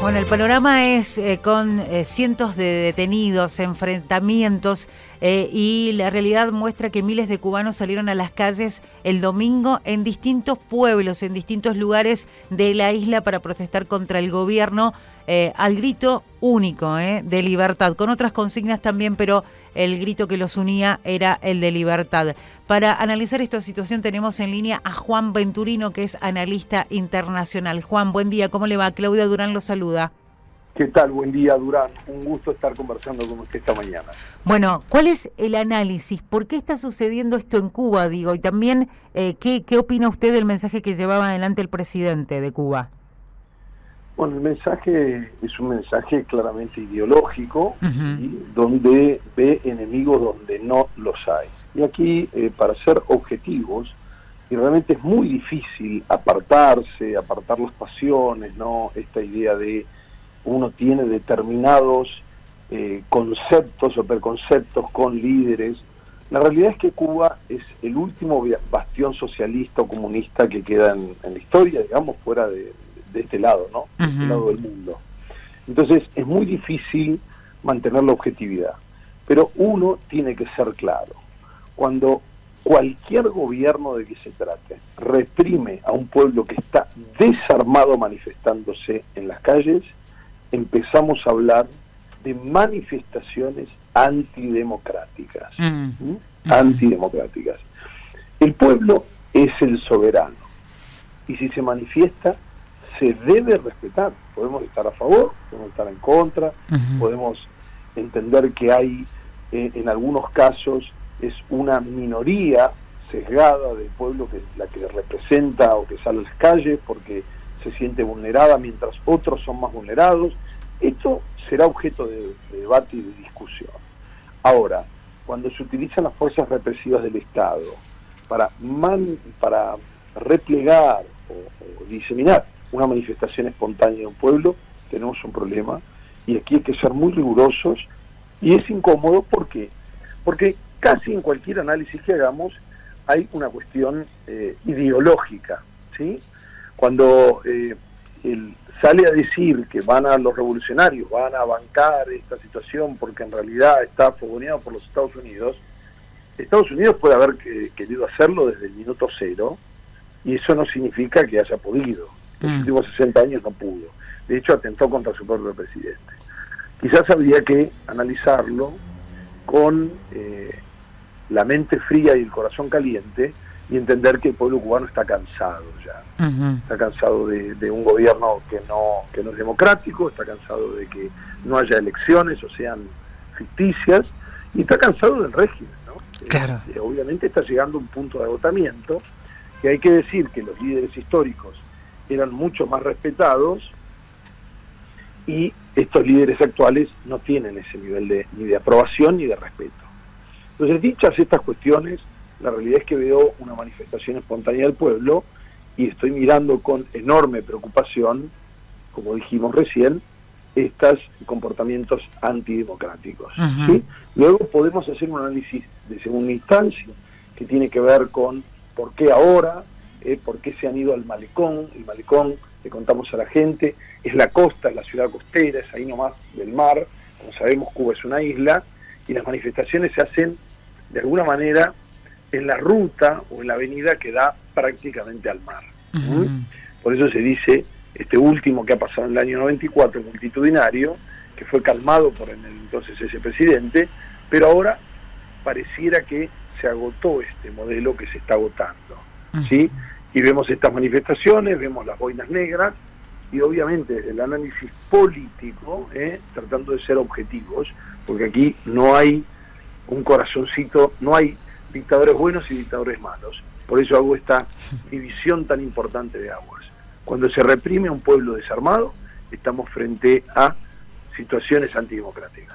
Bueno, el panorama es con cientos de detenidos, enfrentamientos y la realidad muestra que miles de cubanos salieron a las calles el domingo en distintos pueblos, en distintos lugares de la isla para protestar contra el gobierno al grito único de libertad, con otras consignas también, pero el grito que los unía era el de libertad. Para analizar esta situación tenemos en línea a Juan Venturino, que es analista internacional. Juan, buen día, ¿cómo le va? Claudia Durán lo saluda. ¿Qué tal? Buen día, Durán. Un gusto estar conversando con usted esta mañana. Bueno, ¿cuál es el análisis? ¿Por qué está sucediendo esto en Cuba, digo? Y también, ¿qué opina usted del mensaje que llevaba adelante el presidente de Cuba? Bueno, el mensaje es un mensaje claramente ideológico, ¿sí? Donde ve enemigos donde no los hay. Y aquí, para ser objetivos, y realmente es muy difícil apartar las pasiones, ¿no? Esta idea de uno tiene determinados conceptos o preconceptos con líderes. La realidad es que Cuba es el último bastión socialista o comunista que queda en la historia, digamos, fuera de este lado, ¿no? De este lado del mundo. Entonces es muy difícil mantener la objetividad, pero uno tiene que ser claro. Cuando cualquier gobierno de que se trate reprime a un pueblo que está desarmado manifestándose en las calles, empezamos a hablar de manifestaciones antidemocráticas. Antidemocráticas. El pueblo es el soberano y si se manifiesta se debe respetar. Podemos estar a favor, podemos estar en contra, podemos entender que hay en algunos casos es una minoría sesgada del pueblo que la que representa o que sale a las calles porque se siente vulnerada mientras otros son más vulnerados. Esto será objeto de debate y de discusión. Ahora, cuando se utilizan las fuerzas represivas del Estado para replegar o diseminar una manifestación espontánea de un pueblo, tenemos un problema y aquí hay que ser muy rigurosos y es incómodo. ¿Por qué? Porque casi en cualquier análisis que hagamos hay una cuestión ideológica, ¿sí? Cuando sale a decir que los revolucionarios van a bancar esta situación porque en realidad está fogoneado por los Estados Unidos puede haber querido hacerlo desde el minuto cero y eso no significa que haya podido. Los últimos 60 años no pudo. De hecho, atentó contra su propio presidente. Quizás habría que analizarlo con la mente fría y el corazón caliente y entender que el pueblo cubano está cansado ya. Está cansado de un gobierno que no es democrático, está cansado de que no haya elecciones o sean ficticias, y está cansado del régimen, ¿no? Claro. Obviamente está llegando a un punto de agotamiento, que hay que decir que los líderes históricos eran mucho más respetados y estos líderes actuales no tienen ese nivel ni de aprobación ni de respeto. Entonces, dichas estas cuestiones, la realidad es que veo una manifestación espontánea del pueblo y estoy mirando con enorme preocupación, como dijimos recién, estos comportamientos antidemocráticos. ¿Sí? Luego podemos hacer un análisis de segunda instancia que tiene que ver con por qué ahora, por qué se han ido al malecón. El malecón, le contamos a la gente, es la costa, es la ciudad costera, es ahí nomás del mar. Como sabemos, Cuba es una isla y las manifestaciones se hacen de alguna manera en la ruta o en la avenida que da prácticamente al mar. Por eso se dice, este último que ha pasado en el año 94, multitudinario, que fue calmado por entonces ese presidente, pero ahora pareciera que se agotó este modelo que se está agotando, ¿sí? Y vemos estas manifestaciones, vemos las boinas negras, y obviamente el análisis político, tratando de ser objetivos, porque aquí no hay un corazoncito, no hay dictadores buenos y dictadores malos. Por eso hago esta división tan importante de aguas. Cuando se reprime a un pueblo desarmado, estamos frente a situaciones antidemocráticas.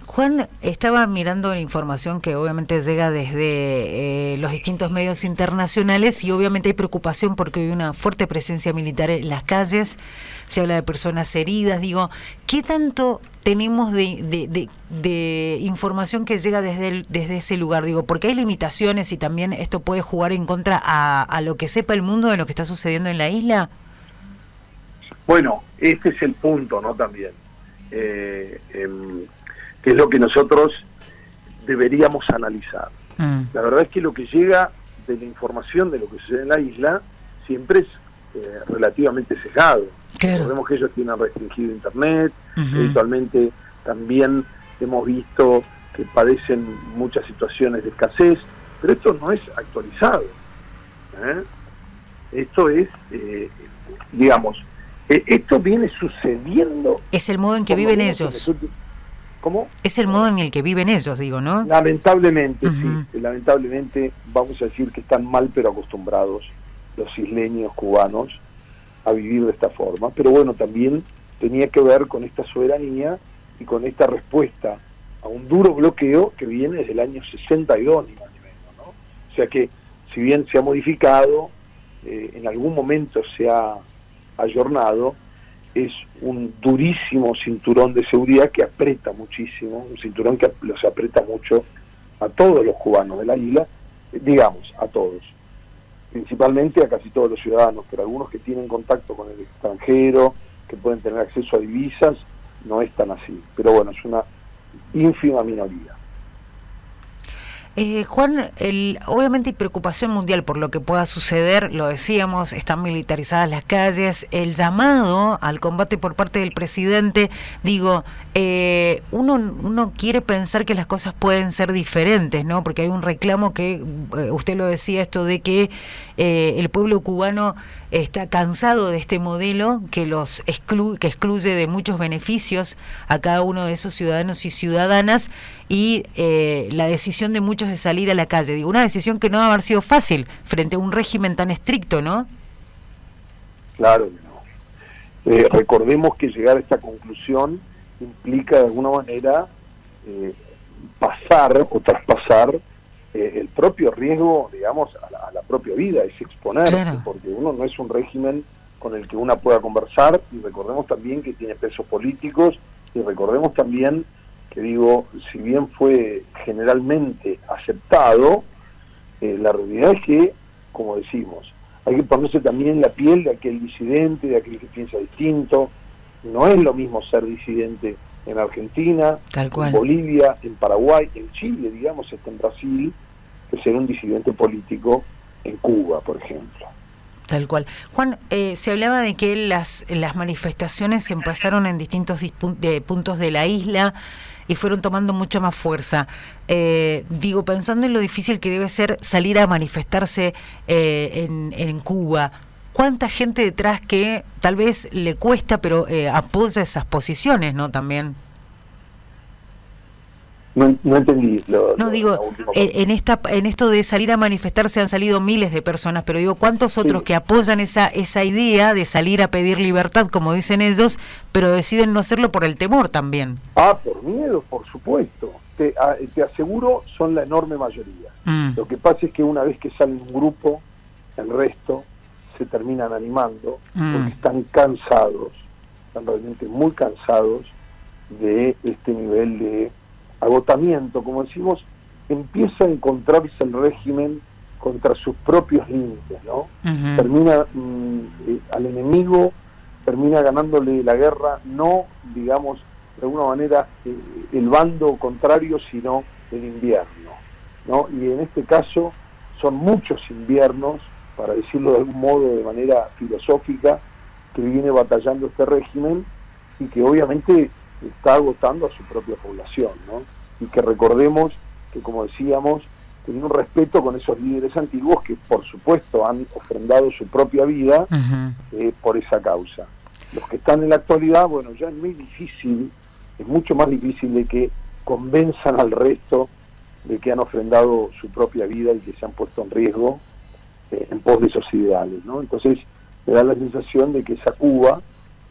Juan, estaba mirando la información que obviamente llega desde los distintos medios internacionales y obviamente hay preocupación porque hay una fuerte presencia militar en las calles, se habla de personas heridas. Digo, ¿qué tanto tenemos de información que llega desde ese lugar? Digo, porque hay limitaciones y también esto puede jugar en contra a lo que sepa el mundo de lo que está sucediendo en la isla. Bueno, este es el punto, ¿no? También, que es lo que nosotros deberíamos analizar. La verdad es que lo que llega de la información de lo que sucede en la isla siempre es relativamente sesgado. Claro. Recordemos que ellos tienen restringido internet, habitualmente también hemos visto que padecen muchas situaciones de escasez, pero esto no es actualizado. Esto es, digamos, esto viene sucediendo. Es el modo en que viven ellos. ¿Cómo? Es el modo en el que viven ellos, digo, ¿no? Lamentablemente, sí. Lamentablemente, vamos a decir que están mal pero acostumbrados los isleños cubanos a vivir de esta forma. Pero bueno, también tenía que ver con esta soberanía y con esta respuesta a un duro bloqueo que viene desde el año 62, ni más ni menos, ¿no? O sea que, si bien se ha modificado, en algún momento se ha ayornado, es un durísimo cinturón de seguridad que aprieta muchísimo, un cinturón que los aprieta mucho a todos los cubanos de la isla, digamos, a todos, principalmente a casi todos los ciudadanos, pero algunos que tienen contacto con el extranjero, que pueden tener acceso a divisas, no es tan así, pero bueno, es una ínfima minoría. Juan, obviamente hay preocupación mundial por lo que pueda suceder, lo decíamos, están militarizadas las calles, el llamado al combate por parte del presidente, digo, uno quiere pensar que las cosas pueden ser diferentes, ¿no? Porque hay un reclamo que, usted lo decía, esto de que el pueblo cubano está cansado de este modelo que que excluye de muchos beneficios a cada uno de esos ciudadanos y ciudadanas, y la decisión de muchos de salir a la calle. Digo, una decisión que no va a haber sido fácil frente a un régimen tan estricto, ¿no? Claro que no. Recordemos que llegar a esta conclusión implica de alguna manera pasar o traspasar el propio riesgo, digamos, a la propia vida, es exponerse, claro, porque uno no es un régimen con el que uno pueda conversar, y recordemos también que tiene pesos políticos, y recordemos también que, digo, si bien fue generalmente aceptado, la realidad es que, como decimos, hay que ponerse también en la piel de aquel disidente, de aquel que piensa distinto. No es lo mismo ser disidente en Argentina, en Bolivia, en Paraguay, en Chile, digamos, en Brasil, que ser un disidente político en Cuba, por ejemplo. Tal cual. Juan, se hablaba de que las manifestaciones empezaron en distintos puntos de la isla y fueron tomando mucha más fuerza. Digo, pensando en lo difícil que debe ser salir a manifestarse en Cuba, ¿cuánta gente detrás que tal vez le cuesta, pero apoya esas posiciones, ¿no? También. No entendí. En esto de salir a manifestarse han salido miles de personas, pero digo, ¿cuántos otros que apoyan esa idea de salir a pedir libertad, como dicen ellos, pero deciden no hacerlo por el temor también? Por miedo, por supuesto. Te aseguro, son la enorme mayoría. Lo que pasa es que una vez que sale un grupo, el resto se terminan animando, porque están cansados, están realmente muy cansados de este nivel de agotamiento. Como decimos, empieza a encontrarse el régimen contra sus propios límites, ¿no? Termina al enemigo, termina ganándole la guerra, no, digamos, de alguna manera el bando contrario, sino el invierno, ¿no? Y en este caso son muchos inviernos, para decirlo de algún modo, de manera filosófica, que viene batallando este régimen y que obviamente está agotando a su propia población, ¿no? Y que recordemos que, como decíamos, tenía un respeto con esos líderes antiguos que, por supuesto, han ofrendado su propia vida por esa causa. Los que están en la actualidad, bueno, ya es muy difícil, es mucho más difícil de que convenzan al resto de que han ofrendado su propia vida y que se han puesto en riesgo en pos de esos ideales, ¿no? Entonces, me da la sensación de que esa Cuba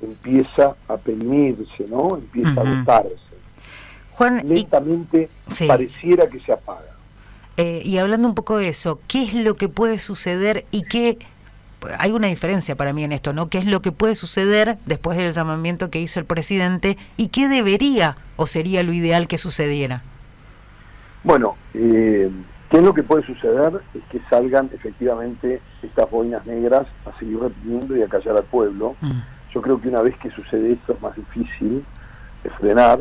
empieza a peñirse, ¿no? Empieza a agotarse. Juan, lentamente pareciera que se apaga. Y hablando un poco de eso, ¿qué es lo que puede suceder y qué... Hay una diferencia para mí en esto, ¿no? ¿Qué es lo que puede suceder después del llamamiento que hizo el presidente y qué debería o sería lo ideal que sucediera? Bueno, ¿qué es lo que puede suceder? Es que salgan efectivamente estas boinas negras a seguir reprimiendo y a callar al pueblo, Yo creo que una vez que sucede esto es más difícil de frenar,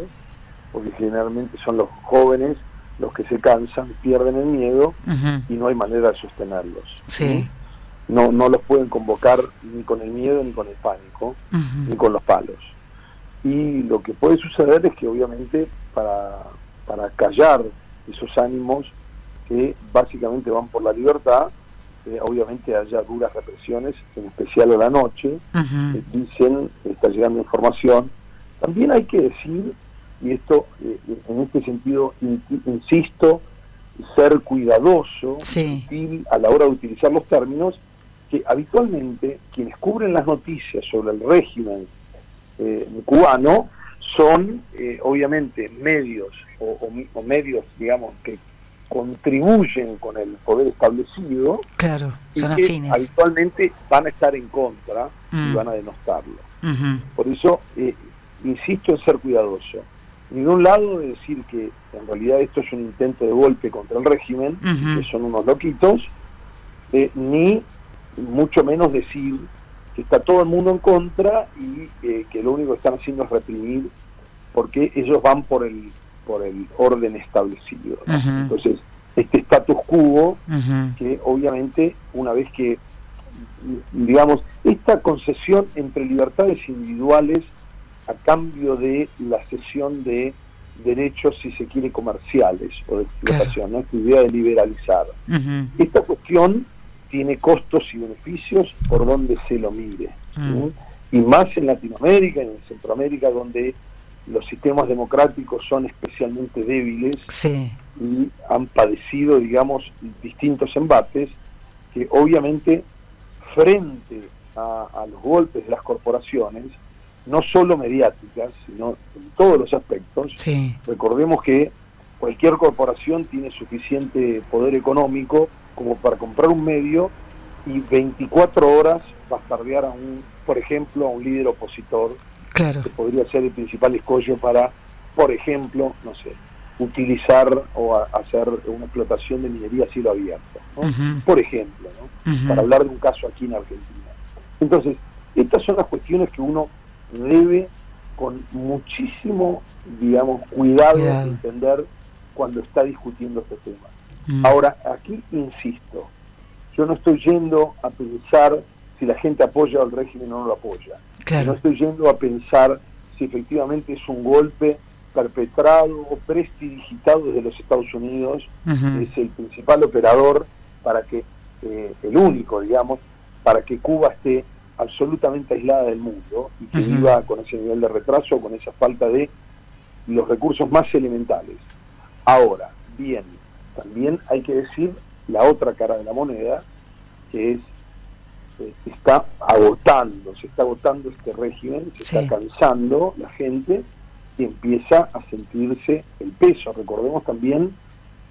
porque generalmente son los jóvenes los que se cansan, pierden el miedo y no hay manera de sostenerlos. Sí. No los pueden convocar ni con el miedo, ni con el pánico, ni con los palos. Y lo que puede suceder es que obviamente para callar esos ánimos que básicamente van por la libertad, obviamente haya duras represiones, en especial a la noche. Dicen, está llegando información. También hay que decir, y esto en este sentido insisto, ser cuidadoso, sutil a la hora de utilizar los términos, que habitualmente quienes cubren las noticias sobre el régimen cubano son obviamente medios o medios, digamos, que contribuyen con el poder establecido, claro, son y que afines. habitualmente van a estar en contra y van a denostarlo. Por eso insisto en ser cuidadoso. Ni de un lado de decir que en realidad esto es un intento de golpe contra el régimen, que son unos loquitos, ni mucho menos decir que está todo el mundo en contra y que lo único que están haciendo es reprimir, porque ellos van por el orden establecido, ¿no? Entonces, este status quo, que obviamente una vez que, digamos, esta concesión entre libertades individuales a cambio de la cesión de derechos, si se quiere, comerciales o de explotación, ¿no? Esta idea de liberalizar. Esta cuestión tiene costos y beneficios por donde se lo mire, ¿sí? Y más en Latinoamérica, en Centroamérica, donde los sistemas democráticos son especialmente débiles y han padecido, digamos, distintos embates que obviamente frente a los golpes de las corporaciones, no solo mediáticas, sino en todos los aspectos, recordemos que cualquier corporación tiene suficiente poder económico como para comprar un medio y 24 horas bastardear a por ejemplo, a un líder opositor, que podría ser el principal escollo para, por ejemplo, no sé, utilizar o hacer una explotación de minería a cielo abierto, ¿no? Por ejemplo, ¿no? Para hablar de un caso aquí en Argentina. Entonces, estas son las cuestiones que uno debe con muchísimo, digamos, cuidado entender cuando está discutiendo este tema. Ahora, aquí insisto, yo no estoy yendo a pensar si la gente apoya al régimen o no lo apoya. No estoy yendo a pensar si efectivamente es un golpe perpetrado o prestidigitado desde los Estados Unidos, que es el principal operador para que, el único, digamos, para que Cuba esté absolutamente aislada del mundo y que viva con ese nivel de retraso, con esa falta de los recursos más elementales. Ahora, bien, también hay que decir la otra cara de la moneda, que es se está agotando este régimen, se está cansando la gente y empieza a sentirse el peso. Recordemos también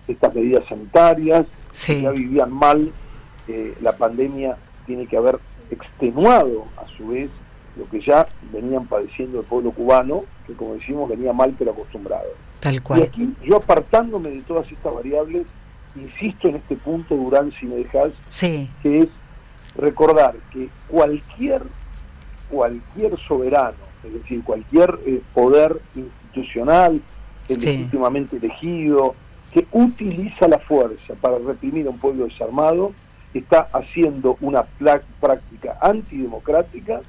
estas medidas sanitarias, que ya vivían mal, la pandemia tiene que haber extenuado a su vez lo que ya venían padeciendo el pueblo cubano, que como decimos venía mal pero acostumbrado. Tal cual. Y aquí yo, apartándome de todas estas variables, insisto en este punto, Durán, si me dejas, que es recordar que cualquier soberano, es decir, cualquier poder institucional legítimamente elegido, que utiliza la fuerza para reprimir a un pueblo desarmado, está haciendo una práctica antidemocrática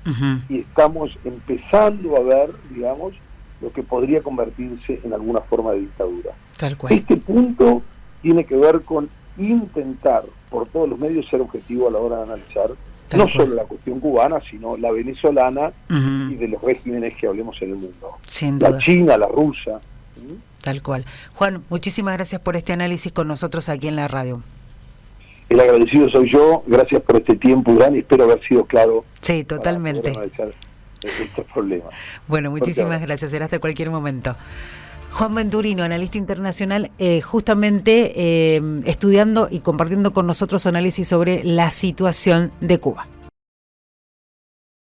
y estamos empezando a ver, digamos, lo que podría convertirse en alguna forma de dictadura. Tal cual. Este punto tiene que ver con intentar por todos los medios ser objetivo a la hora de analizar no solo la cuestión cubana, sino la venezolana y de los regímenes que hablemos en el mundo. Sin duda. La China, la rusa. Tal cual. Juan, muchísimas gracias por este análisis con nosotros aquí en la radio. El agradecido soy yo, gracias por este tiempo, Gran, y espero haber sido claro. Sí, totalmente. Para analizar estos problemas. Bueno, muchísimas gracias, será hasta cualquier momento. Juan Venturino, analista internacional, justamente estudiando y compartiendo con nosotros su análisis sobre la situación de Cuba.